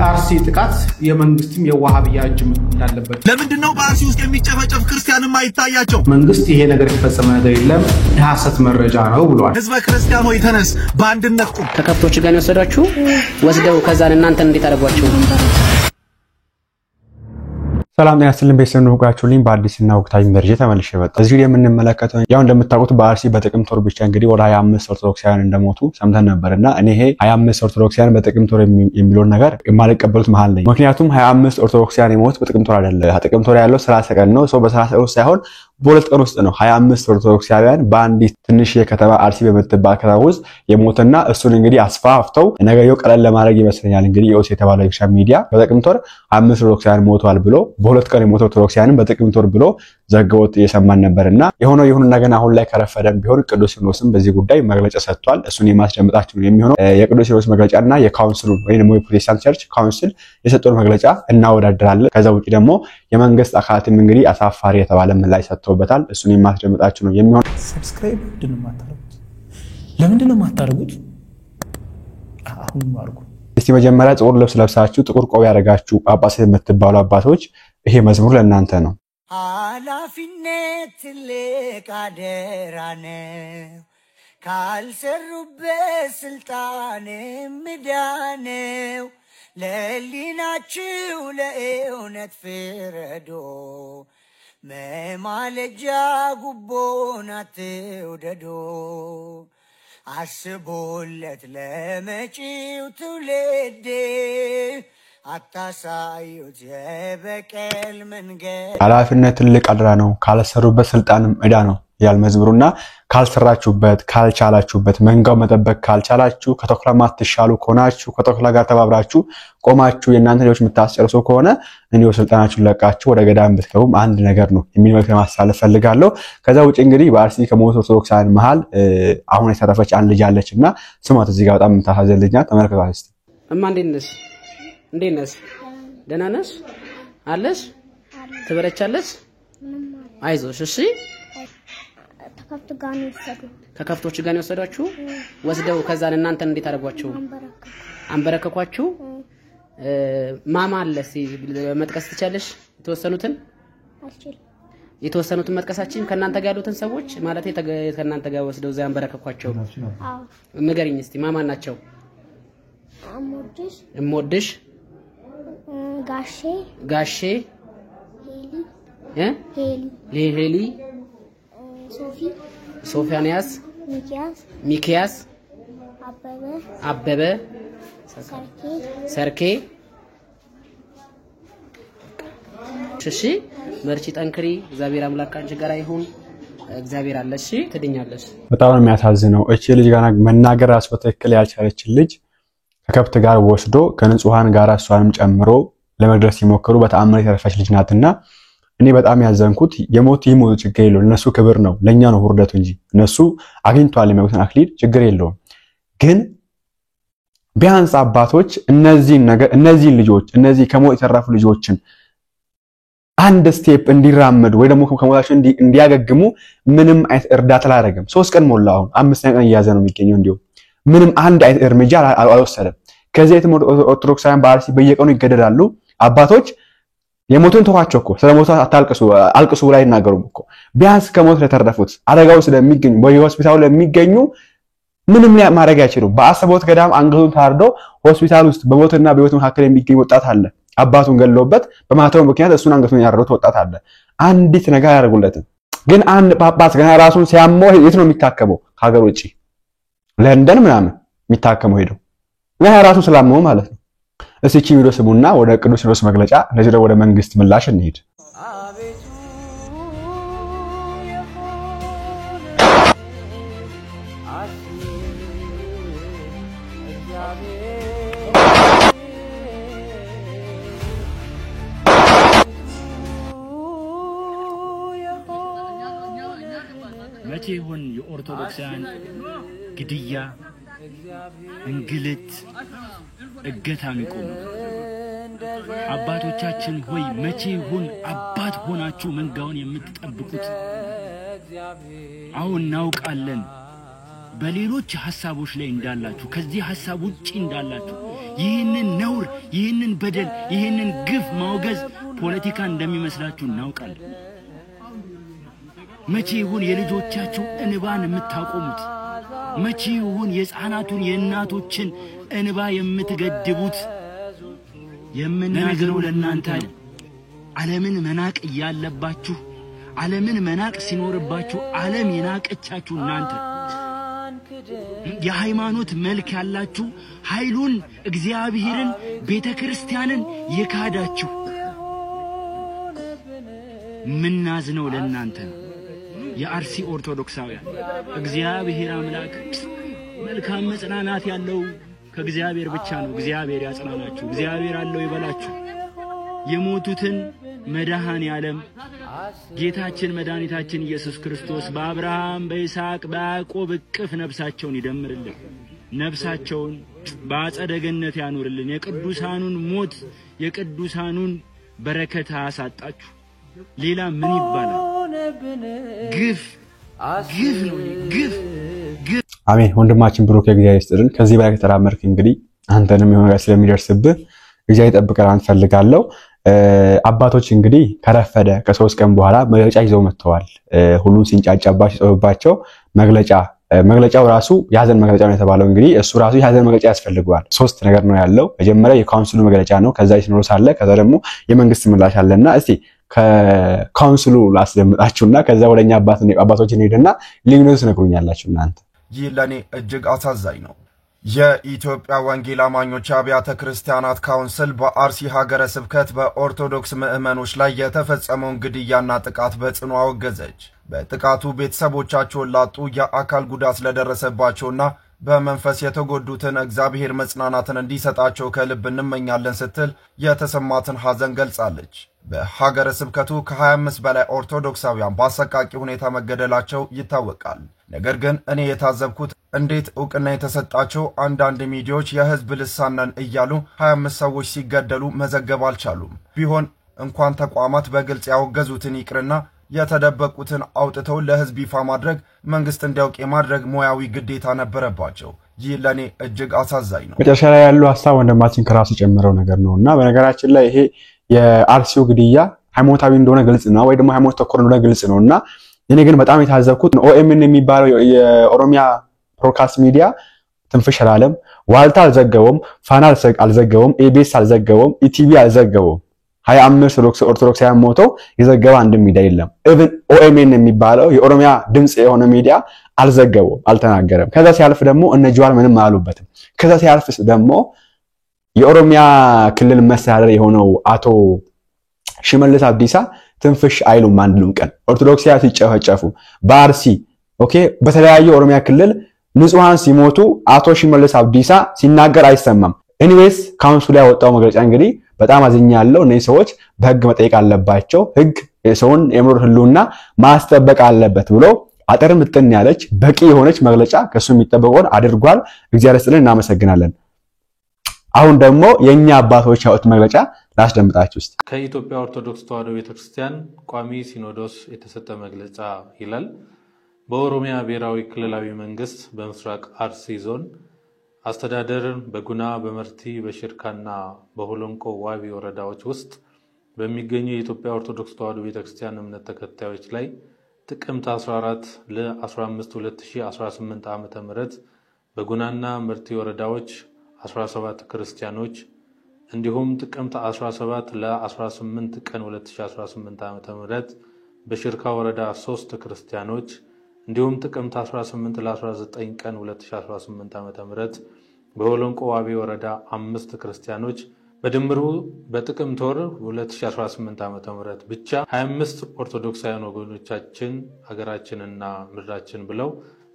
አርሲ ጥቃት የመንግስትም የዋሃብያ እጅም እንዳለበት ለምንድነው በአርሲ ውስጥ የሚጨፈጨፍ ክርስቲያንም አይታያቸው መንግስት ይሄ ነገር የተፈጸመ ነገር የለም የሐሰት መረጃ ነው ብሏል ህዝበ ክርስቲያኑ ይተነስ በአንድነት ቁም ተከፍቶች ጋር ወሰዳችሁ ወስደው ከዛን እናንተን እንዴት አደረጓችሁ ሰላም ያስልም ቤተሰብ ነው ጋችሁልኝ በአዲስና ወቅታዊ መረጃ ተመልሼ መጣሁ እዚህ የምንመለከተው ያው እንደምታውቁት በአርሲ በጥቅምት ወር ብቻ እንግዲህ ወደ 25 ኦርቶዶክሳውያን እንደሞቱ ሰምተን ነበርና እኔ ይሄ 25 ኦርቶዶክሳውያን በጥቅምት ወር የሚሉን ነገር የማልቀበሉት መሃል ላይ ምክንያቱም 25 ኦርቶዶክሳውያን የሞት በጥቅምት ወር አይደለም ጥቅምት ወር ያለው 30 ቀን ነው ሰው በ30 ቀን ሳይሆን በሁለት ቀን ውስጥ ነው 25 ኦርቶዶክሳውያን በአንድ ትንሽ የከተማ አርሲ በመተባል ከተማ ውስጥ የሞተና እሱን እንግዲህ አስፋፍተው ነገርየው ቀለል ለማድረግ ይመስለኛል እንግዲህ የኦስ የተባለው የሶሻል ሚዲያ በጥቅምት ወር 5 ኦርቶዶክሳውያን ሞተዋል ብሎ በሁለት ቀን የሞተው ኦርቶዶክሳውያን በጥቅምት ወር ብሎ ዘገቦት የሰማን ነበርና የሆነ ነገር አሁን ላይ ከረፈደን ቢሆን ቅዱስ ሲኖዶስም በዚህ ጉዳይ መግለጫ ሰጥቷል እሱን የማስደምጣችሁ ነው የሚሆነው የቅዱስ ሲኖዶስ መግለጫና የካውንስሉ ወይ ደግሞ የፕሮቴስታንት ቸርች ካውንስል የሰጠው መግለጫ እናወዳድራለን ከዛ ውጪ ደግሞ የመንግስት አካላትም እንግዲህ አሳፋሪ የተባለ ምላሽ ሰጥተውበታል እሱን የማስደምጣችሁ ነው የሚሆነው ሰብስክራይብ ለምንድነው ማታረጉት አሁን ማርጉ እስቲ መጀመሪያ ጥቁር ልብስ ለብሳችሁ ጥቁር ቆብ ያደርጋችሁ ጳጳስ የምትባሉ አባቶች ይሄ መዝሙር ለእናንተ ነው ኃላፊነት ለቃደራ ነው ካልሰሩበት ስልጣን ምዳነው ለሊናችሁ ለእውነት ፍረዶ መማለጃ ጉቦና ትውደዶ አስቦለት ለመጪው ትውልድ አታሳዩት የበቀል መንገድ ኃላፊነት ትልቅ አደራ ነው ካልሰሩበት ስልጣንም ዕዳ ነው ያል መዝሙሩና ካልሰራችሁበት ካልቻላችሁበት መንጋው መጠበቅ ካልቻላችሁ ከተኩላ ማትሻሉ ኮናችሁ ከተኩላ ጋር ተባብራችሁ ቆማችሁ የእናንተ ልጆች የምታስጨርሱ ከሆነ እንዲው ስልጣናችሁን ለቃችሁ ወደ ገዳም ብትገቡም አንድ ነገር ነው የሚመክር ማሳለፍ ፈልጋለሁ ከዛ ውጪ እንግዲህ በአርሲ ከሞቱ ኦርቶዶክሳውያን መሃል አሁን የተረፈች አንድ ልጅ አለችና ስሟት እዚህ ጋር በጣም የምታሳዝን ልጅ ናት ተመልከቷት እስቲ እማ እንዴት ነሽ ደህና ነሽ አለሽ ትበረቻለሽ አይዞሽ እሺ ከከፍቶች ጋር ወሰዳችሁ ወስደው ከዛን እናንተን እንዴት አደረጓችሁ አንበረከኳችሁ ማማ አለሲ መጥቀስ ትቻለሽ የተወሰኑትን መጥቀሳችን ከናንተ ጋር ያሉትን ሰዎች ማለት ከናንተ ጋር ወስደው ዛ አንበረከኳቸው አዎ ንገሪኝ እስቲ ማማ ናቸው እሞድሽ ጋሼ ሄሊ ሶፊያንያስ ሚኪያስ አበበ ሰርኬ እሺ መርቺ ጠንክሪ እግዚአብሔር አምላክ አንቺ ጋር ይሁን እግዚአብሔር አለሽ ትድኛለሽ በጣም ነው የሚያሳዝነው እቺ ልጅ ጋር መናገር አስበተክል ያልቻለች ልጅ ከከብት ጋር ወስዶ ከንጹሃን ጋር እሷንም ጨምሮ ለመድረስ ይሞክሩ በተአምር የተረፈች ልጅ ናትና እኔ በጣም ያዘንኩት የሞት ይሞት ችግር የለው እነሱ ክብር ነው ለኛ ነው ውርደቱ እንጂ እነሱ አግኝቷል የሚያውቁትን አክሊል ችግር የለው ግን ቢያንስ አባቶች እነዚህ ልጆች እነዚህ ከሞት የተረፉ ልጆችን አንድ ስቴፕ እንዲራመዱ ወይ ደግሞ ከሞታቸው እንዲያገግሙ ምንም አይነት እርዳታ አላደረገም 3 ቀን ሞላ አሁን 5 ቀን እያዘ ነው የሚገኘው እንዲሁ ምንም አንድ አይነት እርምጃ አልወሰደም ከዚህ የተሞት ኦርቶዶክሳውያን በአርሲ በየቀኑ ይገደላሉ አባቶች የሞቱን ተዋቸው እኮ ስለሞቱ አልቅሱ ላይ እናገሩም እኮ ቢያንስ ከሞት ለተረፉት አደጋው ስለሚገኙ በሆስፒታሉ ለሚገኙ ምንም ማድረግ አይችሉም በአሰቦት ገዳም አንገቱን ታርዶ ሆስፒታል ውስጥ በሞትና በህይወት መካከል የሚገኝ ወጣት አለ አባቱን ገለውበት በማህተው ምክንያት እሱን አንገቱን ያረሩት ወጣት አለ አንዲት ነገር ያደርጉለትም ግን አንድ ጳጳስ ገና ራሱን ሲያመው የት ነው የሚታከመው ከሀገር ውጪ ለንደን ምናምን የሚታከመው ሄዶ ገና ራሱን ስላመው ማለት ነው እሺ ቪዲዮ ስሙና ወደ ቅዱስ ሲኖዶስ መግለጫ እንደዚህ ወደ መንግስት ምላሽ እንሂድ መቼ ይሁን የኦርቶዶክሳውያን ግድያ እንግልት እገታ የሚቆም አባቶቻችን ሆይ መቼ ይሁን አባት ሆናችሁ መንጋውን የምትጠብቁት አሁን እናውቃለን በሌሎች ሐሳቦች ላይ እንዳላችሁ ከዚህ ሐሳብ ውጪ እንዳላችሁ ይህንን ነውር ይህንን በደል ይህንን ግፍ ማውገዝ ፖለቲካ እንደሚመስላችሁ እናውቃለን መቼ ይሁን የልጆቻችሁ እንባን የምታቆሙት መቼ ይሁን የሕፃናቱን የእናቶችን እንባ የምትገድቡት የምናገረው ለእናንተ ዓለምን መናቅ ያለባችሁ ዓለምን መናቅ ሲኖርባችሁ ዓለም የናቀቻችሁ እናንተ የሃይማኖት መልክ ያላችሁ ኃይሉን እግዚአብሔርን ቤተክርስቲያንን የካዳችሁ ምናዝነው ለእናንተ የአርሲ ኦርቶዶክሳውያን እግዚአብሔር አምላክ መልካም መጽናናት ያለው ከእግዚአብሔር ብቻ ነው እግዚአብሔር ያጽናናችሁ እግዚአብሔር አለው ይበላችሁ የሞቱትን መድኃኔ ዓለም ጌታችን መድኃኒታችን ኢየሱስ ክርስቶስ በአብርሃም በይስሐቅ በያዕቆብ እቅፍ ነፍሳቸውን ይደምርልን ነፍሳቸውን በአጸደ ገነት ያኑርልን የቅዱሳኑን ሞት የቅዱሳኑን በረከት አሳጣችሁ ሌላ ምን ይባላል ግፍ ነው ግፍ አሜን ወንድማችን ብሩክ እግዚአብሔር ይስጥልን ከዚህ በላይ ከተራመድክ እንግዲህ አንተንም የሆነ ነገር ስለሚደርስብህ እግዚአብሔር ይጠብቀን አንፈልጋለሁ አባቶች እንግዲህ ከረፈደ ከ3 ቀን በኋላ መግለጫ ይዘው መጥተዋል ሁሉም ሲንጫጫባቸው ጾባቸው መግለጫው ራሱ ያዘን መግለጫ ነው የተባለው እንግዲህ እሱ ራሱ ያዘን መግለጫ ያስፈልጋል 3 ነገር ነው ያለው መጀመሪያ የካውንስሉ መግለጫ ነው ከዛ ይስኖርስ አለ ከዛ ደግሞ የመንግስት ምላሽ አለና እስቲ ከካውንስሉ ላስደምጣችሁና ከዛ ወደኛ አባቶች እንሄድና ልዩነቱን ነግሩኛላችሁ እናንተ ይህ ለኔ እጅግ አሳዛኝ ነው የኢትዮጵያ ወንጌል አማኞች አብያተ ክርስቲያናት ካውንስል በአርሲ ሀገረ ስብከት በኦርቶዶክስ ምዕመኖች ላይ የተፈጸመውን ግድያና ጥቃት በጽኑ አወገዘች በጥቃቱ ቤተሰቦቻቸውን ላጡ የአካል ጉዳት ለደረሰባቸውና በመንፈስ የተጎዱትን እግዚአብሔር መጽናናትን እንዲሰጣቸው ከልብ እንመኛለን ስትል የተሰማትን ሐዘን ገልጻለች በሀገረ ስብከቱ ከ25 በላይ ኦርቶዶክሳውያን በአሰቃቂ ሁኔታ መገደላቸው ይታወቃል ነገር ግን እኔ የታዘብኩት እንዴት ዕውቅና የተሰጣቸው አንዳንድ ሚዲያዎች የህዝብ ልሳናን እያሉ 25 ሰዎች ሲገደሉ መዘገብ አልቻሉም ቢሆን እንኳን ተቋማት በግልጽ ያወገዙትን ይቅርና የተደበቁትን አውጥተው ለህዝብ ይፋ ማድረግ መንግስት እንዲያውቅ የማድረግ ሞያዊ ግዴታ ነበረባቸው ይህ ለኔ እጅግ አሳዛኝ ነው መጨረሻ ላይ ያለው ሐሳብ ወንድማችን ከራሱ ጨምረው ነገር ነውና በነገራችን ላይ ይሄ የአርሲው ግድያ ሃይማኖታዊ እንደሆነ ግልጽ ነው ወይ ደግሞ ሃይማኖት ተኮር እንደሆነ ግልጽ ነውና እኔ ግን በጣም የታዘብኩት ኦኤምኤን የሚባለው የኦሮሚያ ብሮድካስት ሚዲያ ትንፍሽ ዓለም ዋልታ አልዘገበም ፋና አልዘገበም ኤቢኤስ አልዘገበም ኢቲቪ አልዘገበም 25 ኦርቶዶክሳውያን ሞተው የዘገበ አንድ ሚዲያ የለም ኢቭን ኦኤምኤን የሚባለው የኦሮሚያ ድምጽ የሆነ ሚዲያ አልዘገበም አልተናገረም ከዛ ሲያልፍ ደግሞ እነ ጀዋር ምንም አሉበትም ከዛ ሲያልፍ ደግሞ የኦሮሚያ ክልል መስተዳድር የሆነው አቶ ሽመልስ አብዲሳ ትንፍሽ አይሉም አንድም ቀን ኦርቶዶክሳውያን ሲጨፈጨፉ በአርሲ ኦኬ በተለያየ ኦሮሚያ ክልል ንጹሃን ሲሞቱ አቶ ሽመልስ አብዲሳ ሲናገር አይሰማም ኤኒዌይስ ካውንስሉ ያወጣው መግለጫ እንግዲህ በጣም አዝኛለሁ እነዚህ ሰዎች በህግ መጠየቅ አለባቸው ህግ የሰውን የምሮር ህልውና ማስጠበቅ አለበት ብሎ አጠር ምጥን ያለች በቂ የሆነች መግለጫ ከሱ የሚጠበቀውን አድርጓል እግዚአብሔር ይስጥልን እናመሰግናለን አሁን ደግሞ የኛ አባቶች ያወጡት መግለጫ ላስደምጣችሁ እስቲ ከኢትዮጵያ ኦርቶዶክስ ተዋሕዶ ቤተክርስቲያን ቋሚ ሲኖዶስ የተሰጠ መግለጫ ይላል በኦሮሚያ ብሔራዊ ክልላዊ መንግስት በምስራቅ አርሲ ዞን አስተዳደርን በጉና በመርቲ በሽርካና በሆሎንቆ ዋቢ ወረዳዎች ውስጥ በሚገኙ የኢትዮጵያ ኦርቶዶክስ ተዋሕዶ ቤተክርስቲያን እምነት ተከታዮች ላይ ጥቅምት 14 ለ15 2018 ዓ.ም በጉናና መርቲ ወረዳዎች 17 ክርስቲያኖች እንዲሁም ጥቅምት 17 ለ18 ቀን 2018 ዓ.ም በሽርካ ወረዳ 3 ክርስቲያኖች እንዲሁም ጥቅምት 18 ለ19 ቀን 2018 ዓ.ም በሆሎንቆ ዋቢ ወረዳ 5 ክርስቲያኖች በድምሩ በጥቅምት ወር 2018 ዓ.ም ብቻ 25 ኦርቶዶክሳውያን ወገኖቻችን ሀገራችንና ምድራችን ብለው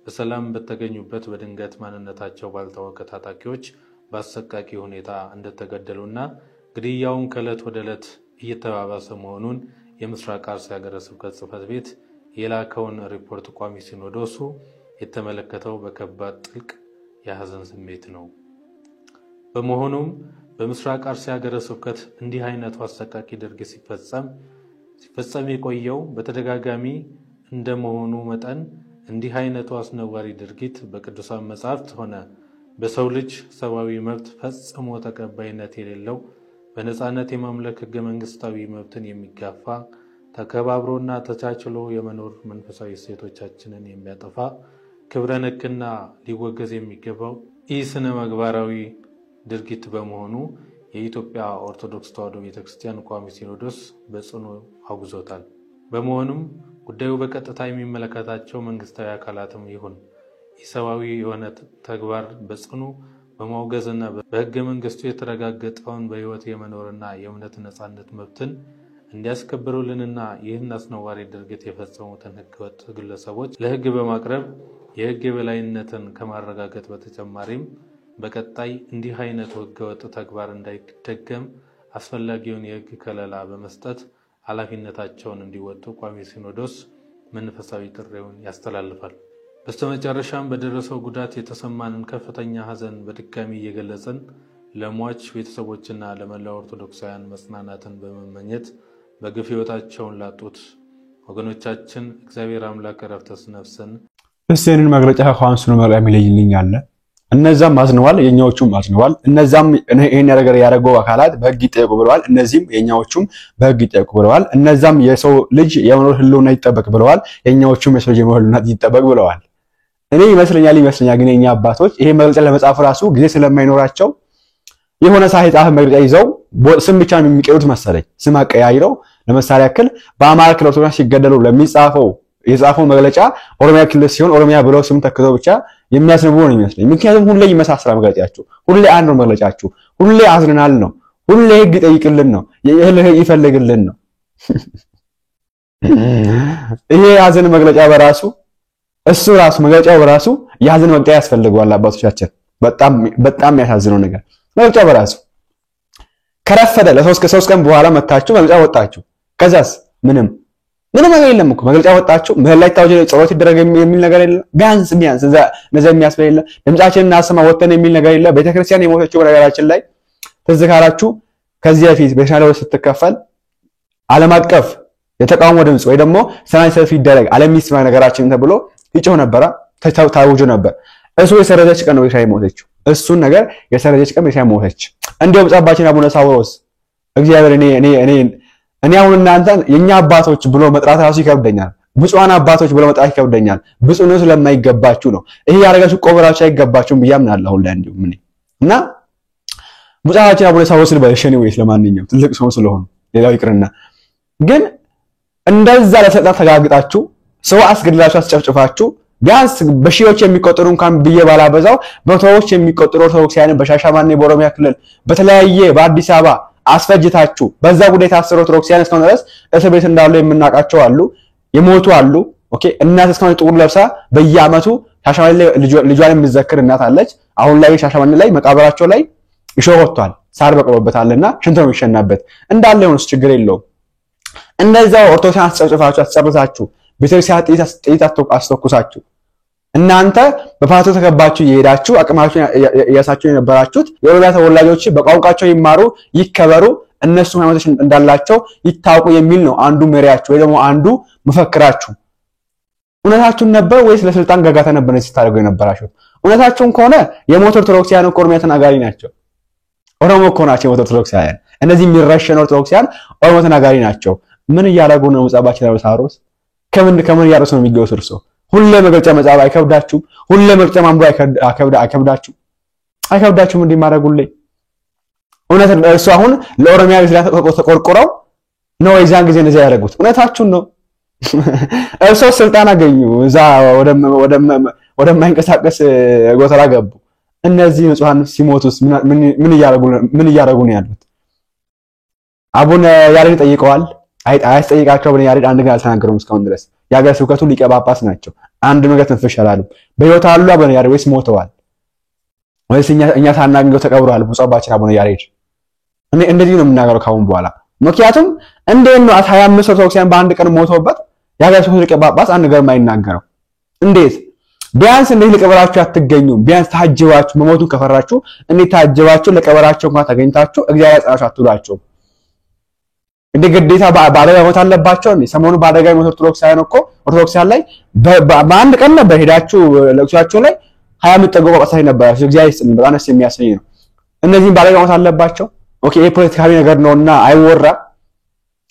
በሰላም በተገኙበት በድንገት ማንነታቸው ባልታወቀ ታጣቂዎች በአሰቃቂ ሁኔታ እንደተገደሉና ግድያውን ከዕለት ወደ ዕለት እየተባባሰ መሆኑን የምስራቅ አርሲ ሀገረ ስብከት ጽሕፈት ቤት የላከውን ሪፖርት ቋሚ ሲኖዶሱ የተመለከተው በከባድ ጥልቅ የሐዘን ስሜት ነው። በመሆኑም በምስራቅ አርሲ ሀገረ ስብከት እንዲህ አይነቱ አሰቃቂ ድርጊት ሲፈጸም የቆየው በተደጋጋሚ እንደመሆኑ መጠን እንዲህ አይነቱ አስነዋሪ ድርጊት በቅዱሳን መጻሕፍት ሆነ በሰው ልጅ ሰብአዊ መብት ፈጽሞ ተቀባይነት የሌለው በነጻነት የማምለክ ህገ መንግስታዊ መብትን የሚጋፋ ተከባብሮና ተቻችሎ የመኖር መንፈሳዊ እሴቶቻችንን የሚያጠፋ ክብረ ነክና ሊወገዝ የሚገባው ኢስነ መግባራዊ ድርጊት በመሆኑ የኢትዮጵያ ኦርቶዶክስ ተዋሕዶ ቤተክርስቲያን ቋሚ ሲኖዶስ በጽኑ አውግዞታል። በመሆኑም ጉዳዩ በቀጥታ የሚመለከታቸው መንግስታዊ አካላትም ይሁን ኢሰብአዊ የሆነ ተግባር በጽኑ በማውገዝና በህገ መንግስቱ የተረጋገጠውን በህይወት የመኖርና የእምነት ነጻነት መብትን እንዲያስከብሩልንና ይህን አስነዋሪ ድርጊት የፈጸሙትን ህገወጥ ግለሰቦች ለህግ በማቅረብ የህግ የበላይነትን ከማረጋገጥ በተጨማሪም በቀጣይ እንዲህ አይነቱ ህገወጥ ተግባር እንዳይደገም አስፈላጊውን የህግ ከለላ በመስጠት ኃላፊነታቸውን እንዲወጡ ቋሚ ሲኖዶስ መንፈሳዊ ጥሪውን ያስተላልፋል። በስተመጨረሻም በደረሰው ጉዳት የተሰማንን ከፍተኛ ሐዘን በድጋሚ እየገለጽን ለሟች ቤተሰቦችና ለመላው ኦርቶዶክሳውያን መጽናናትን በመመኘት በግፍ ህይወታቸውን ላጡት ወገኖቻችን እግዚአብሔር አምላክ ዕረፍተ ነፍስን እሰንን መግለጫ ካውንስሉ መግለጫ የሚለይልኝ አለ። እነዛም አዝነዋል፣ የኛዎቹም አዝነዋል። እነዛም ይሄን ነገር ያደረገው አካላት በህግ ይጠየቁ ብለዋል። እነዚህም የኛዎቹም በህግ ይጠየቁ ብለዋል። እነዛም የሰው ልጅ የመኖር ህልውና ይጠበቅ ብለዋል። የኛዎቹም የሰው ልጅ የመኖር ህልውና ይጠበቅ ብለዋል። እኔ ይመስለኛል ግን የኛ አባቶች ይሄ መግለጫ ለመጻፍ ራሱ ጊዜ ስለማይኖራቸው የሆነ ሳይጣፍ መግለጫ ይዘው ስም ብቻ የሚቀሩት መሰለኝ። ስም አቀያይረው ለምሳሌ ያክል በአማራ ክልል ኦርቶዶክስ ሲገደሉ የጻፈው መግለጫ ኦሮሚያ ክልል ሲሆን ኦሮሚያ ብለው ስም ተክተው ብቻ የሚያስነብቡ ነው የሚመስለኝ። ምክንያቱም ሁሌ ይመሳሰላል መግለጫቸው፣ ሁሌ አንድ ነው መግለጫቸው፣ ሁሌ አዝነናል ነው፣ ሁሌ ህግ ይጠይቅልን ነው፣ የህግ ይፈልግልን ነው። ይሄ ሐዘን መግለጫ በራሱ እሱ ራሱ መግለጫው በራሱ የሐዘን መግለጫ ያስፈልገዋል። አባቶቻችን በጣም ያሳዝነው ነገር መግለጫው በራሱ ከረፈደ ለሶስት ቀን በኋላ መታችሁ መግለጫ ወጣችሁ። ከዛስ ምንም ነገር የለም እኮ መግለጫ ወጣችሁ። ምህላ ላይ ታውጀ ጸሎት ይደረግ የሚል ነገር የለም። ቢያንስ እነዛ የሚያስበል የለም። ድምጻችንን እናሰማ ወተን የሚል ነገር የለም። ቤተክርስቲያን የሞተችው ነገራችን ላይ ተዝካራችሁ ከዚህ በፊት በሻለው ስትከፈል ዓለም አቀፍ የተቃውሞ ድምጽ ወይ ደግሞ ሰላማዊ ሰልፍ ይደረግ ዓለም ይስማ ነገራችን ተብሎ ይጮህ ነበር፣ ታውጆ ነበር። እሱ የሰረዘች ቀን ነው የሻይ ሞተችው። እሱን ነገር የሰረዘች ቀን የሻይ ሞተች። እንዲያው ጻባችን አቡነ ሳዊሮስ እግዚአብሔር እኔ አሁን እናንተን የኛ አባቶች ብሎ መጥራት ራሱ ይከብደኛል። ብፁዓን አባቶች ብሎ መጥራት ይከብደኛል። ብፁዕነቱ ስለማይገባችሁ ነው። ይሄ ያረጋችሁ ቆብራችሁ አይገባችሁም ብያምናለሁ። አሁን ላይ እንዲሁ እና ብፁዓችን አቡነ ሳዊሮስ በሸኔ ወይስ ለማንኛውም ትልቅ ሰው ስለሆኑ ሌላው ይቅርና ግን እንደዛ ለሰጣት ተጋግጣችሁ ሰው አስገድላችሁ አስጨፍጭፋችሁ ቢያንስ በሺዎች የሚቆጠሩ እንኳን ብዬ ባላበዛው በመቶዎች የሚቆጠሩ ኦርቶዶክሳውያን በሻሸመኔ በኦሮሚያ ክልል በተለያየ በአዲስ አበባ አስፈጅታችሁ በዛ ጉዳይ ታሰሩ ኦርቶዶክሳውያን እስካሁን ድረስ እስር ቤት እንዳሉ የምናውቃቸው አሉ፣ የሞቱ አሉ። ኦኬ እናት እስካሁን ጥቁር ለብሳ በየአመቱ ሻሸመኔ ላይ ልጇን የምትዘክር እናት አለች። አሁን ላይ ሻሸመኔ ላይ መቃብራቸው ላይ እሾህ ወጥቷል፣ ሳር በቅሎበታልና ሽንት ነው የሚሸናበት እንዳለ ይሁንስ ችግር የለውም። እንደዛው ኦርቶዶክሳውያን አስጨፍጭፋችሁ አስጨርሳችሁ ቤተክርስቲያን ጥይት አስተኩሳችሁ እናንተ በፓቶ ተከባችሁ የሄዳችሁ አቅማችሁ ያሳችሁ የነበራችሁት የኦሮሚያ ተወላጆች በቋንቋቸው ይማሩ ይከበሩ እነሱ ሃይማኖት እንዳላቸው ይታወቁ የሚል ነው አንዱ መሪያችሁ ወይ ደግሞ አንዱ መፈክራችሁ። እውነታችሁን ነበር ወይስ ለስልጣን ጋጋታ ነበር ሲታረጉ የነበራችሁት? እውነታችሁን ከሆነ የሞት ኦርቶዶክሳውያን ኦሮሚያ ተናጋሪ ናቸው። ኦሮሞ እኮ ናቸው የሞት ኦርቶዶክሳውያን። እነዚህ የሚረሸኑ ኦርቶዶክሳውያን ኦሮሞ ተናጋሪ ናቸው። ምን እያደረጉ ነው? ጻባችን አውሳሮስ ከምን እያረሱ ነው የሚገውስ እርሶ? ሁሌ መግለጫ መጻፍ አይከብዳችሁም? ሁሌ መግለጫ ማንበብ አይከብዳችሁም? እንዲህ ማድረጉልኝ እውነት እርሱ አሁን ለኦሮሚያ ግዛት ተቆርቆረው ነው የዛን ጊዜ እንደዚህ ያደረጉት? እውነታችሁን ነው። እርሶ ስልጣን አገኙ፣ እዛ ወደ ማይንቀሳቀስ ጎተራ ገቡ። እነዚህ ንጹሃን ሲሞቱስ ምን እያደረጉ ነው ያሉት? አቡነ ያሬድ ጠይቀዋል። አይጠይቃቸው አቡነ ያሬድ አንድ ነገር አልተናገሩም እስካሁን ድረስ። የሀገረ ስብከቱ ሊቀ ጳጳስ ናቸው። አንድ ነገር ትንፍሽ አላሉም። በሕይወት አሉ አቡነ ያሬድ ወይስ ሞተዋል? ወይስ እኛ ሳናገኘው ተቀብረዋል? ብፁዕ አባታችን አቡነ ያሬድ እንደዚህ ነው የምናገረው ካሁን በኋላ። ምክንያቱም እንዴት ነው 25 ኦርቶዶክሳውያን በአንድ ቀን ሞተውበት የሀገረ ስብከቱ ሊቀ ጳጳስ አንድ ነገር የማይናገረው? እንዴት ቢያንስ እንዴት ለቀበራችሁ አትገኙም? ቢያንስ ታጅባችሁ መሞቱን ከፈራችሁ እንዴት ታጅባችሁ ለቀበራቸው እንኳን ተገኝታችሁ እግዚአብሔር ያጽናችሁ አትሏቸው? እንደ ግዴታ ባደጋ ሞት አለባቸው ነው ሰሞኑ ባደጋ ሞት ኦርቶዶክሳውያን እኮ ኦርቶዶክሳውያን ላይ በአንድ ቀን ነበር ሄዳችሁ ለቅሷቸው ላይ 20 ምጠገው ጳጳሳት ነበራቸው እግዚአብሔር ይስጥልን በጣም ደስ የሚያሰኝ ነው እነዚህም ባደጋ ሞት አለባቸው ኦኬ ይሄ ፖለቲካዊ ነገር ነውና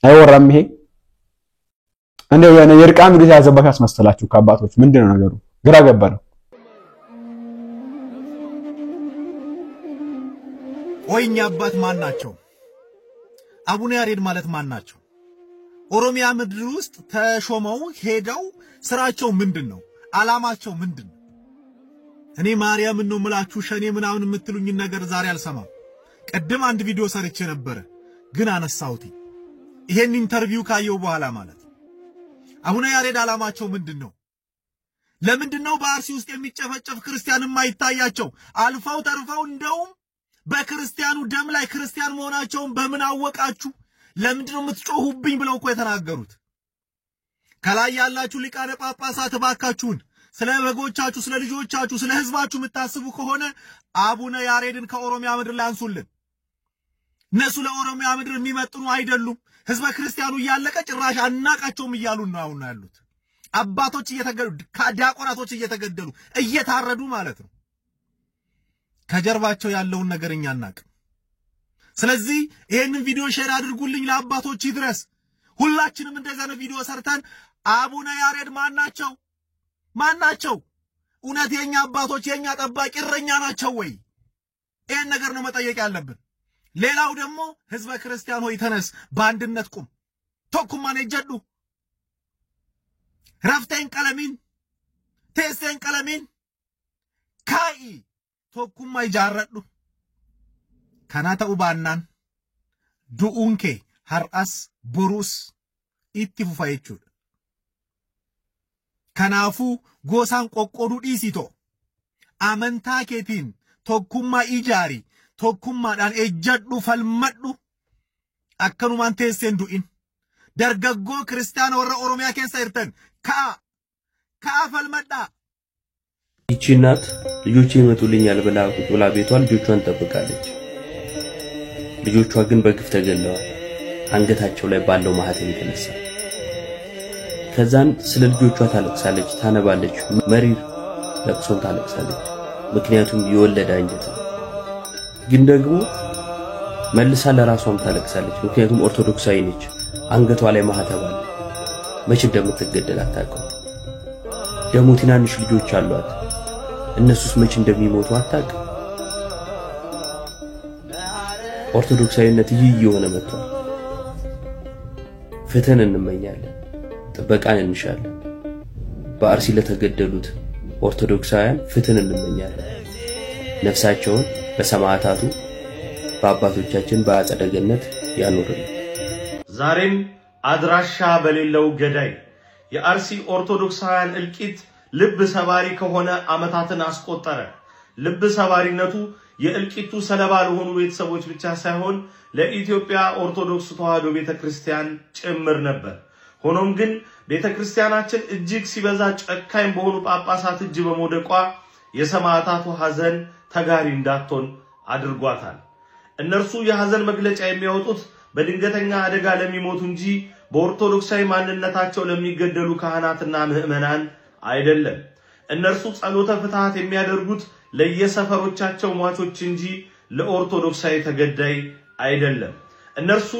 አይወራም ይሄ እንደው የርቃን ግዴታ ያዘባችሁ ያስመሰላችሁ ከአባቶች ምንድነው ነገሩ ግራ ገባነው ወይኛ አባት ማን ናቸው አቡነ ያሬድ ማለት ማን ናቸው ኦሮሚያ ምድር ውስጥ ተሾመው ሄደው ስራቸው ምንድነው አላማቸው ምንድነው እኔ ማርያም ነው ምላችሁ ሸኔ ምናምን የምትሉኝ ነገር ዛሬ አልሰማም ቀደም አንድ ቪዲዮ ሰርቼ ነበር ግን አነሳውቲ ይሄን ኢንተርቪው ካየው በኋላ ማለት አቡነ ያሬድ አላማቸው ምንድነው ለምንድነው በአርሲ ውስጥ የሚጨፈጨፍ ክርስቲያን የማይታያቸው አልፈው ተርፈው እንደውም በክርስቲያኑ ደም ላይ ክርስቲያን መሆናቸውን በምን አወቃችሁ ለምንድነው የምትጮሁብኝ ብለው እኮ የተናገሩት ከላይ ያላችሁ ሊቃነ ጳጳሳት ባካችሁን ስለ በጎቻችሁ ስለ ልጆቻችሁ ስለ ህዝባችሁ የምታስቡ ከሆነ አቡነ ያሬድን ከኦሮሚያ ምድር ላይ አንሱልን እነሱ ለኦሮሚያ ምድር የሚመጥኑ አይደሉም ህዝበ ክርስቲያኑ ያለቀ ጭራሽ አናቃቸውም እያሉ ነው አሁን ያሉት አባቶች እየተገደሉ ዲያቆናቶች እየተገደሉ እየታረዱ ማለት ነው ከጀርባቸው ያለውን ነገርኛ እናቅ ስለዚህ ይሄንን ቪዲዮ ሼር አድርጉልኝ ለአባቶች ይድረስ ሁላችንም እንደዛ ነው ቪዲዮ ሰርተን አቡነ ያሬድ ማናቸው እውነት የኛ አባቶች የኛ ጠባቂ እረኛ ናቸው ወይ ይሄን ነገር ነው መጠየቅ ያለብን ሌላው ደግሞ ህዝበ ክርስቲያን ሆይ ተነስ በአንድነት ቁም ቶኩማን ይጀዱ ረፍተን ቀለሚን ቴስቴን ቀለሚን ካይ ቶኩማ ይጃረዱ ከናታ ኡባናን ዱኡንኬ ሀርአስ ቡሩስ ኢትፉፋይቹ ከናፉ ጎሳን ቆቆዱ ዲሲቶ አመንታ ኬቲን ቶኩማ ኢጃሪ ቶኩማዳን ኤጀዱ ፈልመዱ አከኑማን ቴስቴን ዱኢን ደርገጎ ክርስቲያን ወረ ኦሮሚያ ኬሳ ይርተን ካ ፈልመዳ ይቺ እናት ልጆቼ ይመጡልኛል ብላ ቤቷን ልጆቿን ተጠብቃለች ልጆቿ ግን በግፍ ተገለዋል አንገታቸው ላይ ባለው ማህተም የተነሳ ከዛን ስለ ልጆቿ ታለቅሳለች ታነባለች መሪር ለቅሶን ታለቅሳለች ምክንያቱም የወለደ አንጀት ግን ደግሞ መልሳ ለራሷም ታለቅሳለች ምክንያቱም ኦርቶዶክሳዊ ነች አንገቷ ላይ ማህተም አለ መቼ እንደምትገደል አታውቅም ደሞ ትናንሽ ልጆች አሏት እነሱስ መቼ እንደሚሞቱ አታውቅም ኦርቶዶክሳዊነት ይየሆነ መጥቷል ፍትህን እንመኛለን ጥበቃን እንሻለን በአርሲ ለተገደሉት ኦርቶዶክሳውያን ፍትህን እንመኛለን ነፍሳቸውን በሰማዕታቱ በአባቶቻችን በአጸደ ገነት ያኑርልን ዛሬም አድራሻ በሌለው ገዳይ የአርሲ ኦርቶዶክሳውያን እልቂት ልብ ሰባሪ ከሆነ አመታትን አስቆጠረ ልብ ሰባሪነቱ የእልቂቱ ሰለባ ለሆኑ ቤተሰቦች ብቻ ሳይሆን ለኢትዮጵያ ኦርቶዶክስ ተዋሕዶ ቤተክርስቲያን ጭምር ነበር ሆኖም ግን ቤተክርስቲያናችን እጅግ ሲበዛ ጨካኝ በሆኑ ጳጳሳት እጅ በመውደቋ የሰማዕታቱ ሐዘን ተጋሪ እንዳትሆን አድርጓታል እነርሱ የሐዘን መግለጫ የሚያወጡት በድንገተኛ አደጋ ለሚሞቱ እንጂ በኦርቶዶክሳዊ ማንነታቸው ለሚገደሉ ካህናትና ምዕመናን አይደለም እነርሱ ጸሎተ ፍትሐት የሚያደርጉት ለየሰፈሮቻቸው ሟቾች እንጂ ለኦርቶዶክሳዊ ተገዳይ አይደለም እነርሱ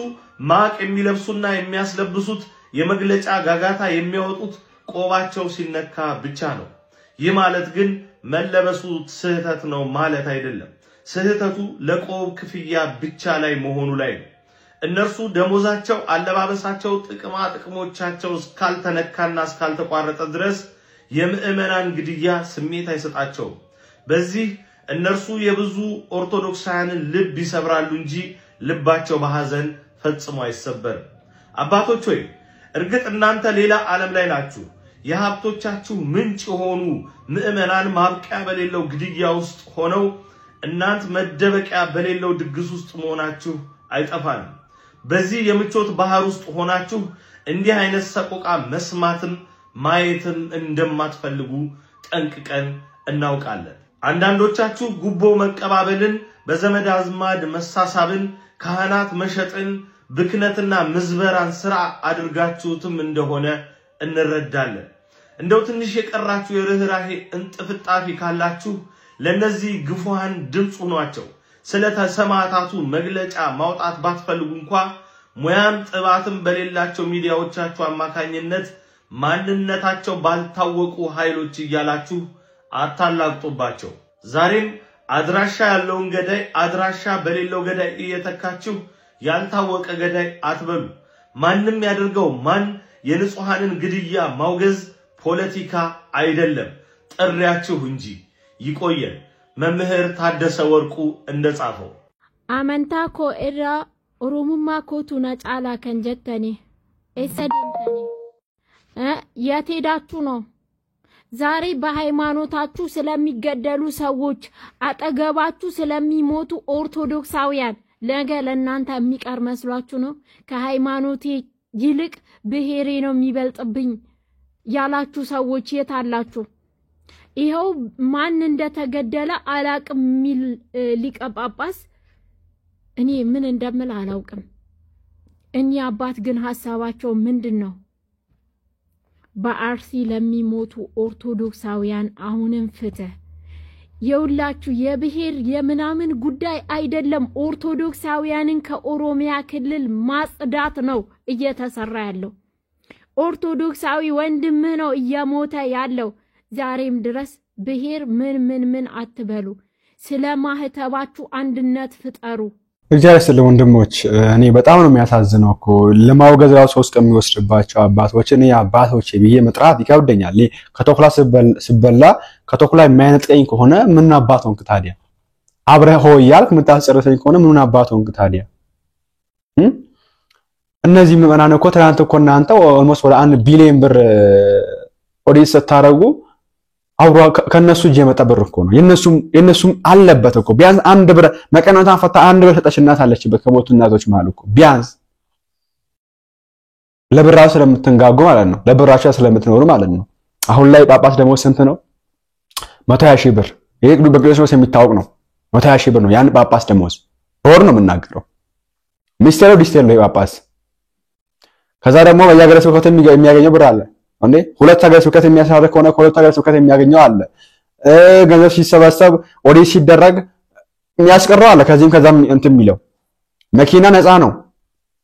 ማቅ የሚለብሱና የሚያስለብሱት የመግለጫ ጋጋታ የሚያወጡት ቆባቸው ሲነካ ብቻ ነው ይህ ማለት ግን መለበሱ ስህተት ነው ማለት አይደለም ስህተቱ ለቆብ ክፍያ ብቻ ላይ መሆኑ ላይ ነው እነርሱ ደሞዛቸው አለባበሳቸው ጥቅማ ጥቅሞቻቸው እስካልተነካና እስካልተቋረጠ ድረስ የምዕመናን ግድያ ስሜት አይሰጣቸው በዚህ እነርሱ የብዙ ኦርቶዶክሳውያንን ልብ ይሰብራሉ እንጂ ልባቸው በሐዘን ፈጽሞ አይሰበርም አባቶች ሆይ እርግጥ እናንተ ሌላ ዓለም ላይ ናችሁ የሀብቶቻችሁ ምንጭ ሆኑ ምዕመናን ማብቂያ በሌለው ግድያ ውስጥ ሆነው እናንተ መደበቂያ በሌለው ድግስ ውስጥ መሆናችሁ አይጠፋም በዚህ የምቾት ባህር ውስጥ ሆናችሁ እንዲህ አይነት ሰቆቃ መስማትም ማየትም እንደማትፈልጉ ጠንቅቀን እናውቃለን አንዳንዶቻችሁ ጉቦ መቀባበልን በዘመድ አዝማድ መሳሳብን ካህናት መሸጥን ብክነትና ምዝበራን ስራ አድርጋችሁትም እንደሆነ እንረዳለን። እንደው ትንሽ የቀራችሁ የርህራሄ እንጥፍጣፊ ካላችሁ ለነዚህ ግፉሃን ድምጽ ሆኗቸው ስለተሰማታቱ መግለጫ ማውጣት ባትፈልጉ እንኳን ሙያም ጥባትም በሌላቸው ሚዲያዎቻችሁ አማካኝነት ማንነታቸው ባልታወቁ ኃይሎች እያላችሁ አታላቅጡባቸው። ዛሬም አድራሻ ያለውን ገዳይ አድራሻ በሌለው ገዳይ እየተካችሁ ያልታወቀ ገዳይ አትበሉ። ማንም ያደርገው ማን የንጹሃንን ግድያ ማውገዝ ፖለቲካ አይደለም ጥሪያችሁ እንጂ። ይቆየን። መምህር ታደሰ ወርቁ እንደጻፈው አመንታ ኮ ኢራ ኦሮሙማ ኮቱና ጫላ ከንጀተኒ እሰደምተኒ ያቴዳችሁ ነው። ዛሬ በሃይማኖታችሁ ስለሚገደሉ ሰዎች አጠገባችሁ ስለሚሞቱ ኦርቶዶክሳውያን ነገ ለእናንተ የሚቀር መስሏችሁ ነው? ከሃይማኖቴ ይልቅ ብሔሬ ነው የሚበልጥብኝ ያላችሁ ሰዎች የት አላችሁ? ይሄው ማን እንደተገደለ አላቅም ሚል ሊቀ ጳጳስ እኔ ምን እንደምል አላውቅም። እኛ አባት ግን ሐሳባቸው ምንድነው? በአርሲ ለሚሞቱ ኦርቶዶክሳውያን አሁንም ፍትህ የውላችሁ የብሔር የምናምን ጉዳይ አይደለም። ኦርቶዶክሳውያንን ከኦሮሚያ ክልል ማጽዳት ነው እየተሰራ ያለው። ኦርቶዶክሳዊ ወንድምህ ነው እየሞተ ያለው። ዛሬም ድረስ ብሔር ምን አትበሉ። ስለማህተባችሁ አንድነት ፍጠሩ። እግዚአብሔር ስለ ወንድሞች እኔ በጣም ነው የሚያሳዝነው እኮ ለማውገዝ ራሱ 3 ቀን የሚወስድባቸው አባቶች እኔ አባቶች ብዬ መጥራት ይከብደኛል። ከተኩላ ስበላ ከተኩላ የማይነጥቀኝ ከሆነ ምን አባት ሆንክ ታዲያ? አብረህ ሆይ ያልክ የምታስጨርሰኝ ከሆነ ምን አባት ሆንክ ታዲያ? እነዚህ ምዕመናን እኮ ትናንት እኮ እናንተ ኦልሞስት ወደ 1 ቢሊዮን ብር ኦዲት ስታረጉ አውራ ከነሱ እጅ የመጣ ብር እኮ ነው። የነሱም አለበት እኮ ቢያንስ 1 ብር መቀነታን ፈታ 1 ብር ሰጠሽ እናት አለችበት ከቦቱ እናቶች ማለት እኮ ቢያንስ ለብራው ስለምትንጋጉ ማለት ነው። ለብራቸው ስለምትኖሩ ማለት ነው። አሁን ላይ ጳጳስ ደግሞ ስንት ነው? 120,000 ብር። ይሄ በቅዱስ የሚታወቅ ነው። 120,000 ብር ነው ያን ጳጳስ ደሞዝ። በወር ነው የምናገረው። ሚስተር ዲስቴል ነው ጳጳስ። ከዛ ደግሞ በየሀገረ ስብከቱ የሚያገኘው ብር አለ እንዴ? 2 ሀገረ ስብከት የሚያሳርፍ ከሆነ ከ2 ሀገረ ስብከት የሚያገኘው አለ። ገንዘብ ሲሰበሰብ ኦዲት ሲደረግ የሚያስቀረው አለ። ከዛም እንትን የሚለው መኪና ነፃ ነው።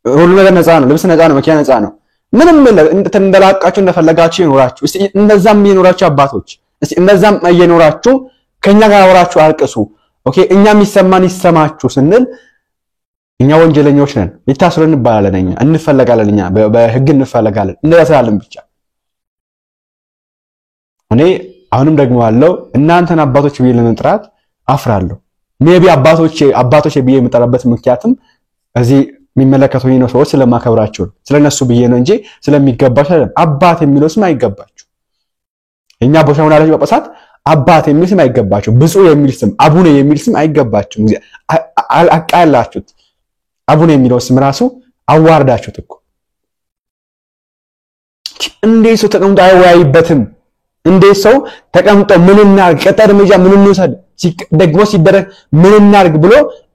ሁሉ ነገር ነፃ ነው። ልብስ ነፃ ነው። መኪና ነፃ ነው። ምንም እንደላቃችሁ እንደፈለጋችሁ ይኖራችሁ። እስቲ እንደዛም ይኖራችሁ አባቶች፣ እስቲ እንደዛም እየኖራችሁ ከኛ ጋር አወራችሁ አልቅሱ። ኦኬ እኛ የሚሰማን ይሰማችሁ ስንል እኛ ወንጀለኞች ነን። ይታስሩን እንባላለን። እኛ እንፈለጋለን። እኛ በህግ እንፈለጋለን። እንደዛለን ብቻ እኔ አሁንም ደግሞ አለው እናንተን አባቶች ብዬ ለመጥራት አፍራለሁ። ሜቢ አባቶች ብዬ የምጠራበት ምክንያትም እዚህ የሚመለከቱኝ ነው ሰዎች ስለማከብራቸው ስለነሱ ብዬ ነው እንጂ ስለሚገባቸው አይደለም። አባት የሚለው ስም አይገባችሁ። እኛ ቦታውን አላችሁ ጳጳሳት አባት የሚል ስም አይገባችሁ። ብፁዕ የሚል ስም አቡነ የሚል ስም አይገባችሁ። አቃላችሁት። አቡነ የሚለው ስም ራሱ አዋርዳችሁት እኮ። እንዴት ሰው ተቀምጦ አይወያይበትም? እንዴት ሰው ተቀምጦ ምንና ቀጣይ እርምጃ ምን እንውሰድ ደግሞ ሲደረግ ምን እናርግ ብሎ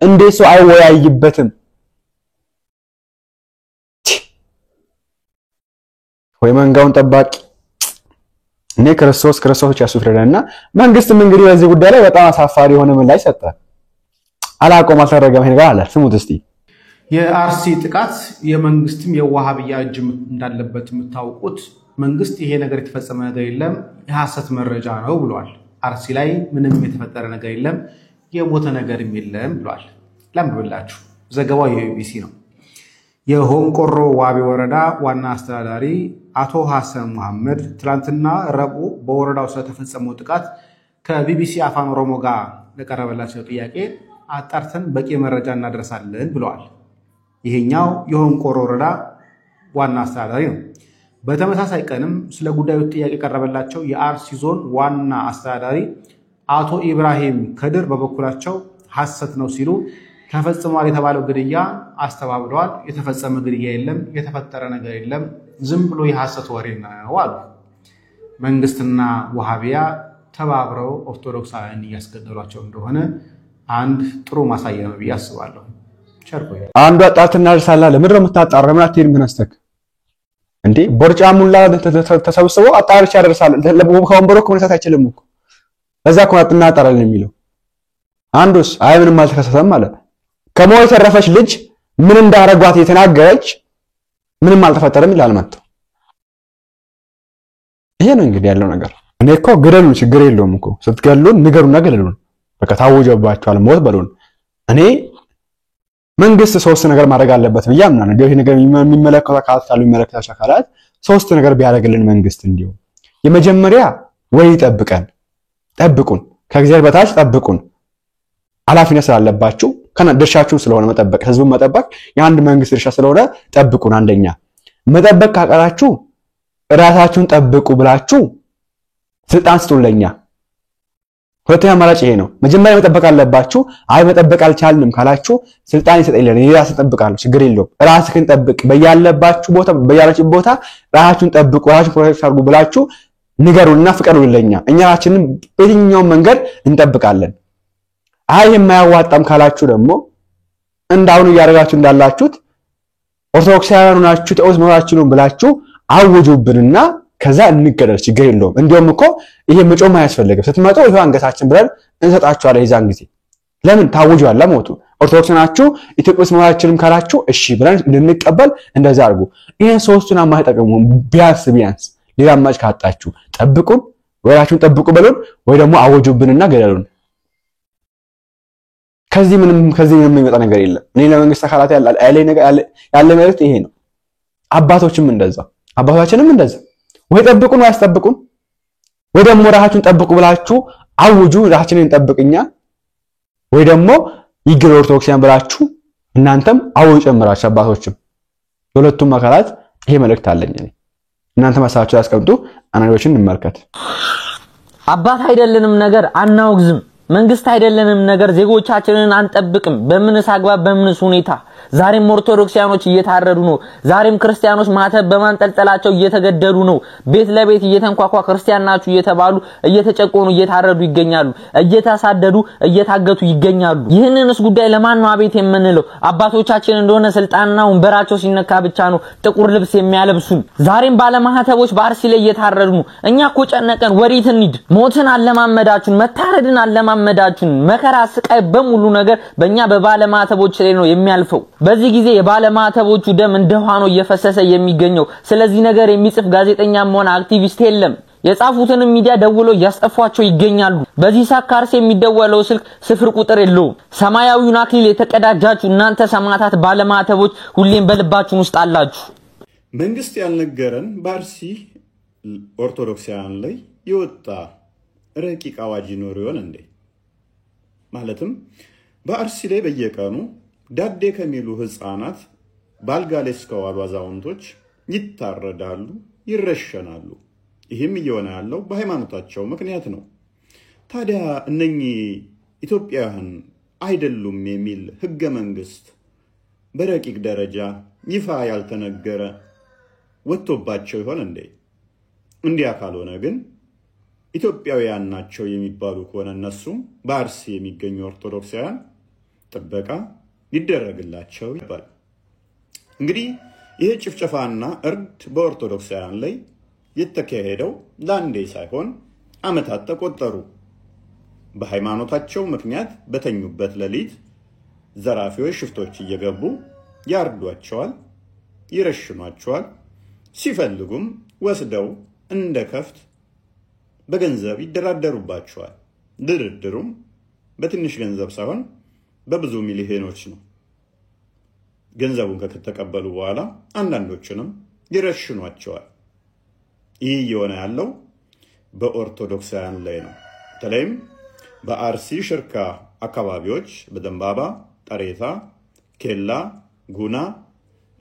እንዴት ሰው አይወያይበትም? ወይ መንጋውን ጠባቂ እኔ ክርስቶስ ያሱፍረዳና መንግስትም እንግዲህ በዚህ ጉዳይ ላይ በጣም አሳፋሪ የሆነ ምላሽ ሰጠ። አላቆም አልተረገመ ነገር አለ። ስሙት እስቲ። የአርሲ ጥቃት የመንግስትም የዋሃብያ እጅ እንዳለበት የምታውቁት መንግስት ይሄ ነገር የተፈጸመ ነገር የለም የሐሰት መረጃ ነው ብሏል። አርሲ ላይ ምንም የተፈጠረ ነገር የለም የሞተ ነገርም የለም ብሏል። ለምብላችሁ ዘገባው የቢቢሲ ነው። የሆንቆሮ ዋቢ ወረዳ ዋና አስተዳዳሪ አቶ ሐሰን መሐመድ ትላንትና ረቡዕ በወረዳው ስለተፈጸመው ጥቃት ከቢቢሲ አፋን ኦሮሞ ጋር ለቀረበላቸው ጥያቄ አጣርተን በቂ መረጃ እናደርሳለን ብለዋል። ይሄኛው የሆንቆሮ ወረዳ ዋና አስተዳዳሪ ነው። በተመሳሳይ ቀንም ስለ ጉዳዩ ጥያቄ ቀረበላቸው የአርሲ ዞን ዋና አስተዳዳሪ አቶ ኢብራሂም ከድር በበኩላቸው ሐሰት ነው ሲሉ ተፈጽሟል የተባለው ግድያ አስተባብለዋል። የተፈጸመ ግድያ የለም፣ የተፈጠረ ነገር የለም፣ ዝም ብሎ የሐሰት ወሬ ነው አሉ። መንግስትና ወሃቢያ ተባብረው ኦርቶዶክሳውያን እያስገደሏቸው እንደሆነ አንድ ጥሩ ማሳያ ነው ብዬ አስባለሁ። አንዱ አጣትና እርሳላ ለምድር የምታጣራ ምን አትሄድም ተነስተክ እንዴ ቦርጫሙላ ተሰብስቦ አጣርቻ ያደርሳል ከወንበሩ ኮንሳት አይችልም እኮ ለዛ እኮ አጥና አጣራል የሚለው አንዱስ አይ ምንም አልተከሰተም ማለት ከሞት የተረፈች ልጅ ምን እንዳረጓት የተናገረች ምንም አልተፈጠረም ይላል ማለት ይሄ ነው እንግዲህ ያለው ነገር እኔ እኮ ግደሉ ችግር የለውም እኮ ስትገሉን ንገሩና ገለሉን በቃ ታውጆባችኋል ሞት በሉን እኔ መንግስት ሶስት ነገር ማድረግ አለበት ብዬ አምናለሁ ይሄ ነገር የሚመለከተው አካላት ካሉ የሚመለከታቸው አካላት ሶስት ነገር ቢያደርግልን መንግስት እንዲሁ የመጀመሪያ ወይ ጠብቁን ከእግዚአብሔር በታች ጠብቁን ኃላፊነት ስላለባችሁ ድርሻችሁ ስለሆነ መጠበቅ ህዝቡን መጠበቅ የአንድ መንግስት ድርሻ ስለሆነ ጠብቁን አንደኛ መጠበቅ ካቀራችሁ ራሳችሁን ጠብቁ ብላችሁ ስልጣን ስጡልኛ ሁለተኛ አማራጭ ይሄ ነው መጀመሪያ መጠበቅ አለባችሁ አይ መጠበቅ አልቻልንም ካላችሁ ስልጣን ይሰጠይልን ይራስ ተጠብቃለሁ ችግር የለውም ራስህን ጠብቅ በያለባችሁ ቦታ በያላችሁ ቦታ ራሳችሁን ጠብቁ ራሳችሁን ፕሮቴክት አድርጉ ብላችሁ ንገሩንና ፍቀዱልኛ እኛችንን በየትኛው መንገድ እንጠብቃለን አይ የማያዋጣም ካላችሁ ደግሞ እንዳውኑ ያረጋችሁ እንዳላችሁት ኦርቶዶክሳውያኑ ናችሁ ተውስ መራችሁ ነው ብላችሁ አውጁብንና ከዛ እንገደል ችግር የለውም እንዲያውም እኮ ይሄ መጮም አያስፈልግም ስትመጡ ይሄ አንገታችን ብለን እንሰጣችኋለን ይዛን ጊዜ ለምን ታውጇል ለሞቱ ኦርቶዶክስ ናችሁ ኢትዮጵያስ መራችንም ካላችሁ እሺ ብለን እንድንቀበል እንደዛ አድርጉ ይሄን ሶስቱን አማራጭ ተጠቀሙ ቢያንስ ሌላ አማራጭ ካጣችሁ ጠብቁን ወራችሁን ጠብቁ በሉን ወይ ደግሞ አውጁብንና ገደሉን ከዚህ ምንም የሚመጣ ነገር የለም እኔ ለመንግስት አካላት ያለ መልእክት ይሄ ነው አባቶቻችንም እንደዛ ወይ ጠብቁን ወይ አስጠብቁን ወይ ደግሞ ራሳችሁን ጠብቁ ብላችሁ አውጁ ራሳችንን ጠብቅኛ ወይ ደግሞ ይግሩ ኦርቶዶክሳውያን ብላችሁ እናንተም አውጁ ጨምራችሁ አባቶችም ሁለቱም አካላት ይሄ መልእክት አለኝ እናንተ ማሳችሁ ያስቀምጡ አናዶችን እንመልከት አባት አይደለንም ነገር አናውግዝም መንግስት አይደለንም ነገር ዜጎቻችንን አንጠብቅም በምንስ አግባብ በምንስ ሁኔታ ዛሬም ኦርቶዶክሳውያኖች እየታረዱ ነው ዛሬም ክርስቲያኖች ማተብ በማንጠልጠላቸው እየተገደሉ ነው ቤት ለቤት እየተንኳኳ ክርስቲያን ናችሁ እየተባሉ እየተጨቆኑ እየታረዱ ይገኛሉ እየታሳደዱ እየታገቱ ይገኛሉ ይህንንስ ጉዳይ ለማን ነው አቤት የምንለው አባቶቻችን እንደሆነ ስልጣንና ወንበራቸው ሲነካ ብቻ ነው ጥቁር ልብስ የሚያለብሱን ዛሬም ባለማህተቦች በአርሲ ላይ እየታረዱ ነው እኛ እኮ ጨነቀን ወዴት እንሂድ ሞትን አለማመዳችሁን መታረድን አለማመዳችሁን መከራ ስቃይ በሙሉ ነገር በእኛ በባለማህተቦች ላይ ነው የሚያልፈው በዚህ ጊዜ የባለማህተቦቹ ደም እንደሆነ እየፈሰሰ የሚገኘው ስለዚህ ነገር የሚጽፍ ጋዜጠኛም ሆነ አክቲቪስት የለም የጻፉትን ሚዲያ ደውለው ያስጠፏቸው ይገኛሉ በዚህ ሳካርስ የሚደወለው ስልክ ስፍር ቁጥር የለውም ሰማያዊውን አክሊል የተቀዳጃችሁ እናንተ ሰማዕታት ባለማህተቦች ሁሌም በልባችሁ ውስጥ አላችሁ መንግስት ያልነገረን በአርሲ ኦርቶዶክሳውያን ላይ የወጣ ረቂቅ አዋጅ ይኖር ይሆን እንዴ ማለትም በአርሲ ላይ በየቀኑ ዳዴ ከሚሉ ህፃናት ባልጋ ላይ እስከዋሉ አዛውንቶች ይታረዳሉ ይረሸናሉ ይህም እየሆነ ያለው በሃይማኖታቸው ምክንያት ነው ታዲያ እነኚህ ኢትዮጵያውያን አይደሉም የሚል ህገ መንግስት በረቂቅ ደረጃ ይፋ ያልተነገረ ወጥቶባቸው ይሆን እንዴ እንዲያ ካልሆነ ግን ኢትዮጵያውያን ናቸው የሚባሉ ከሆነ እነሱ በአርሲ የሚገኙ ኦርቶዶክሳውያን ጥበቃ ይደረግላቸው ይባል እንግዲህ ይሄ ጭፍጨፋና እርድ በኦርቶዶክሳውያን ላይ የተካሄደው ለአንዴ ሳይሆን አመታት ተቆጠሩ በሃይማኖታቸው ምክንያት በተኙበት ሌሊት ዘራፊዎች ሽፍቶች እየገቡ ያርዷቸዋል ይረሽኗቸዋል ሲፈልጉም ወስደው እንደ ከፍት በገንዘብ ይደራደሩባቸዋል ድርድሩም በትንሽ ገንዘብ ሳይሆን በብዙ ሚሊዮኖች ነው ገንዘቡን ከተቀበሉ በኋላ አንዳንዶቹንም ይረሽኗቸዋል ይህ የሆነ ያለው በኦርቶዶክሳውያን ላይ ነው በተለይም በአርሲ ሽርካ አካባቢዎች በደንባባ ጠሬታ ኬላ ጉና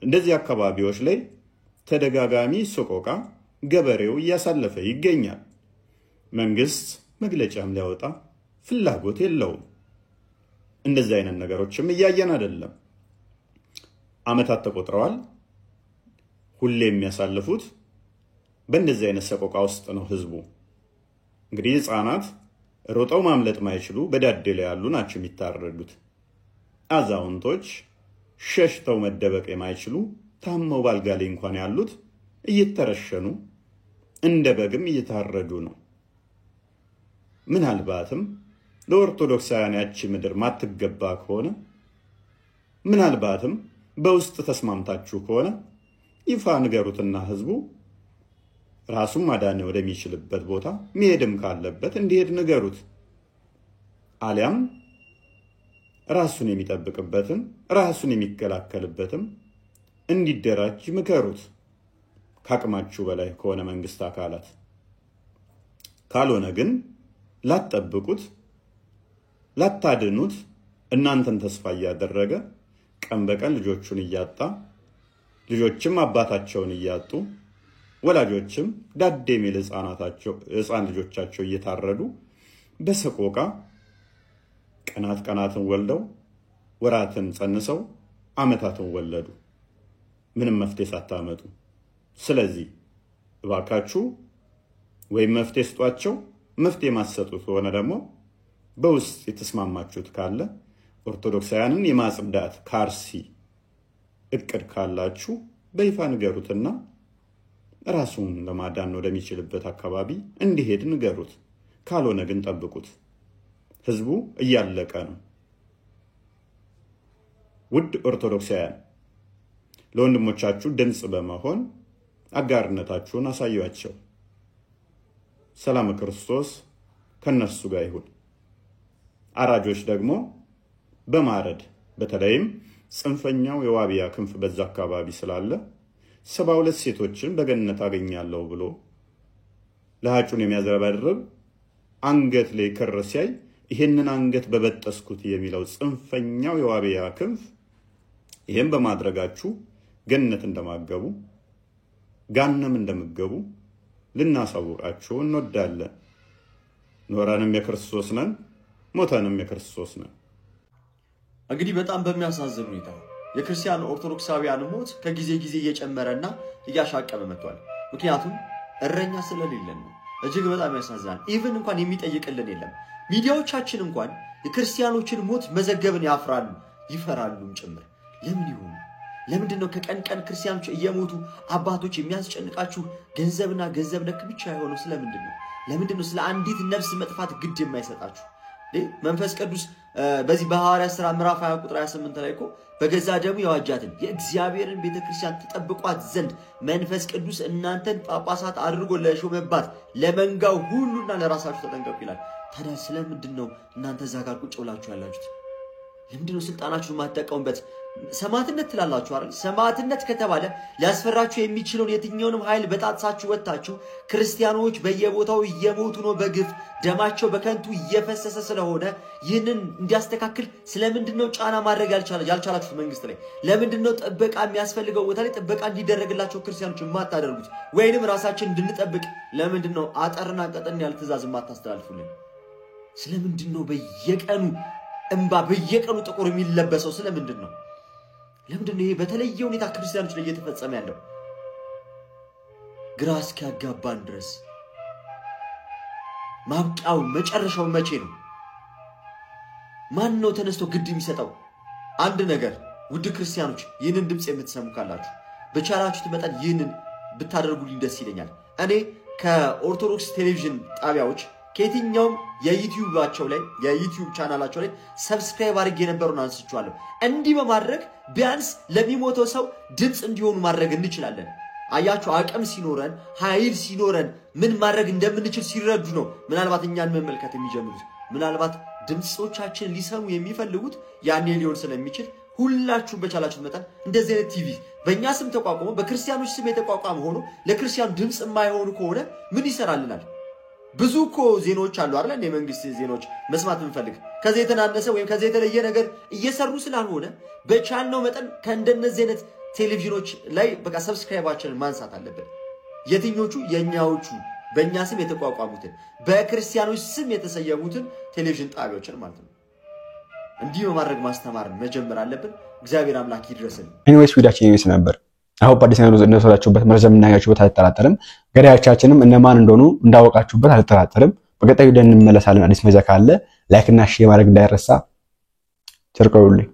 እንደዚህ አካባቢዎች ላይ ተደጋጋሚ ሰቆቃ ገበሬው እያሳለፈ ይገኛል መንግስት መግለጫም ሊያወጣ ፍላጎት የለውም እንደዚህ አይነት ነገሮችም እያየን አይደለም አመታት ተቆጥረዋል ሁሌ የሚያሳልፉት በእንደዚህ አይነት ሰቆቃ ውስጥ ነው ህዝቡ እንግዲህ ህፃናት ሮጠው ማምለጥ ማይችሉ በዳዴ ላይ ያሉ ናቸው የሚታረዱት አዛውንቶች ሸሽተው መደበቅ የማይችሉ ታመው ባልጋ ላይ እንኳን ያሉት እየተረሸኑ እንደ በግም እየታረዱ ነው። ምናልባትም ለኦርቶዶክሳውያን ያቺ ምድር ማትገባ ከሆነ ምናልባትም በውስጥ ተስማምታችሁ ከሆነ ይፋ ንገሩትና ህዝቡ ራሱን ማዳን ወደሚችልበት ቦታ መሄድም ካለበት እንዲሄድ ንገሩት። አሊያም ራሱን የሚጠብቅበትን ራሱን የሚከላከልበትም እንዲደራጅ ምከሩት። ካቅማችሁ በላይ ከሆነ መንግስት አካላት ካልሆነ ግን ላትጠብቁት ላታድኑት እናንተን ተስፋ ያደረገ ቀን በቀን ልጆቹን እያጣ ልጆችም አባታቸውን እያጡ ወላጆችም ዳዴም ህፃን ልጆቻቸው እየታረዱ በሰቆቃ ቀናትን ወልደው ወራትን ጸንሰው አመታትን ወለዱ ምንም መፍትሄ ሳታመጡ። ስለዚህ እባካችሁ ወይ መፍትሄ ስጧቸው። መፍትሄ ማሰጡት ሆነ ደግሞ በውስጥ የተስማማችሁት ካለ ኦርቶዶክሳውያንን የማጽዳት ካርሲ እቅድ ካላችሁ በይፋ ንገሩትና ራሱን ለማዳን ወደሚችልበት አካባቢ እንዲሄድ ንገሩት። ካልሆነ ግን ጠብቁት። ህዝቡ እያለቀ ነው። ውድ ኦርቶዶክሳውያን ለወንድሞቻችሁ ድምጽ በመሆን አጋርነታችሁን አሳዩአቸው። ሰላም ክርስቶስ ከነሱ ጋር ይሁን። አራጆች ደግሞ በማረድ በተለይም ጽንፈኛው የዋቢያ ክንፍ በዛ አካባቢ ስላለ 72 ሴቶችን በገነት አገኛለሁ ብሎ ለሃጩን የሚያዘረበርብ አንገት ላይ ክር ሲያይ ይሄንን አንገት በበጠስኩት የሚለው ጽንፈኛው የዋቢያ ክንፍ ይሄን በማድረጋችሁ ገነት እንደማገቡ ጋነም እንደምገቡ ልናሳውቃችሁ እንወዳለን። ኖረንም የክርስቶስ ነን፣ ሞተንም የክርስቶስ ነን። እንግዲህ በጣም በሚያሳዝን ሁኔታ የክርስቲያን ኦርቶዶክሳውያን ሞት ከጊዜ ጊዜ እየጨመረና እያሻቀበ መጥቷል። ምክንያቱም እረኛ ስለሌለን ነው። እጅግ በጣም ያሳዝናል። ኢቭን እንኳን የሚጠይቅልን የለም። ሚዲያዎቻችን እንኳን የክርስቲያኖችን ሞት መዘገብን ያፍራሉ፣ ይፈራሉም ጭምር። ለምን ይሆን? ለምንድነው ከቀን ቀን ክርስቲያኖች እየሞቱ አባቶች የሚያስጨንቃችሁ ገንዘብና ገንዘብ ነክ ብቻ የሆነው? ስለምንድነው? ለምንድነው ስለ አንዲት ነፍስ መጥፋት ግድ የማይሰጣችሁ? መንፈስ ቅዱስ በዚህ በሐዋርያት ሥራ ምዕራፍ 20 ቁጥር 28 ላይ እኮ በገዛ ደሙ የዋጃትን የእግዚአብሔርን ቤተክርስቲያን ተጠብቋት ዘንድ መንፈስ ቅዱስ እናንተን ጳጳሳት አድርጎ ለሾመባት ለመንጋው ሁሉና ለራሳችሁ ተጠንቀቁ ይላል። ታዲያ ስለምንድነው እናንተ እዛ ጋር ቁጭ ብላችሁ ያላችሁት? ለምንድነው ስልጣናችሁን ማትጠቀሙበት? ሰማዕትነት ትላላችሁ አይደል? ሰማዕትነት ከተባለ ሊያስፈራችሁ የሚችለውን የትኛውንም ኃይል በጣጥሳችሁ ወጣችሁ ክርስቲያኖች በየቦታው እየሞቱ ነው በግፍ ደማቸው በከንቱ እየፈሰሰ ስለሆነ ይህንን እንዲያስተካክል ስለምንድነው ጫና ማድረግ ያልቻላችሁት መንግስት ላይ? ለምንድነው ጥበቃ የሚያስፈልገው ቦታ ላይ ጥበቃ እንዲደረግላቸው ክርስቲያኖች የማታደርጉት? ወይንም ራሳችን እንድንጠብቅ ለምንድነው አጠርና ቀጠን ያለ ትእዛዝ የማታስተላልፉልን? ስለምንድነው በየቀኑ እንባ በየቀኑ ጥቁር የሚለበሰው? ስለምንድነው? ለምንድነው ይሄ በተለየ ሁኔታ ክርስቲያኖች ላይ እየተፈጸመ ያለው? ግራ እስኪያጋባን ድረስ ማብቂያው መጨረሻው መቼ ነው? ማን ነው ተነስቶ ግድ የሚሰጠው? አንድ ነገር ውድ ክርስቲያኖች ይህንን ድምጽ የምትሰሙ ካላችሁ በቻላችሁት መጠን ይህንን ብታደርጉልኝ ደስ ይለኛል። እኔ ከኦርቶዶክስ ቴሌቪዥን ጣቢያዎች ከየትኛውም የዩቲዩብ ቻናላቸው ላይ ሰብስክራይብ አድርጌ የነበሩን አንስቻለሁ። እንዲህ በማድረግ ቢያንስ ለሚሞተው ሰው ድምጽ እንዲሆኑ ማድረግ እንችላለን። አያችሁ፣ አቅም ሲኖረን ኃይል ሲኖረን ምን ማድረግ እንደምንችል ሲረዱ ነው ምናልባት እኛን መመልከት የሚጀምሩት። ምናልባት ድምጾቻችን ሊሰሙ የሚፈልጉት ያኔ ሊሆን ስለሚችል ሁላችሁም በቻላችሁት መጠን እንደዚህ አይነት ቲቪ በእኛ ስም ተቋቁሞ በክርስቲያኖች ስም የተቋቋመ ሆኖ ለክርስቲያኑ ድምጽ የማይሆኑ ከሆነ ምን ይሰራልናል? ብዙ እኮ ዜናዎች አሉ አይደል? የመንግስት ዜናዎች መስማት እንፈልግ ከዚህ የተናነሰ ወይም ከዚህ የተለየ ነገር እየሰሩ ስላልሆነ በቻልነው መጠን ከእንደነዚህ አይነት ቴሌቪዥኖች ላይ በቃ ሰብስክራይባችንን ማንሳት አለብን። የትኞቹ? የኛዎቹ በእኛ ስም የተቋቋሙትን በክርስቲያኖች ስም የተሰየሙትን ቴሌቪዥን ጣቢያዎችን ማለት ነው። እንዲህ በማድረግ ማስተማርን መጀመር አለብን። እግዚአብሔር አምላክ ይድረስልን። ኤኒዌይስ ቪዲዮአችን ይሄስ ነበር። አሁን በአዲስ ነገር እንደሰራችሁበት መረጃ የምናያችሁበት አልተጠራጠርም። ገዳዮቻችንም እነማን እንደሆኑ እንዳወቃችሁበት አልተጠራጠርም። በቀጣዩ ቪዲዮ እንመለሳለን። አዲስ መረጃ ካለ ላይክ እና ሼር ማድረግ እንዳይረሳ። ቸር ቆዩልኝ።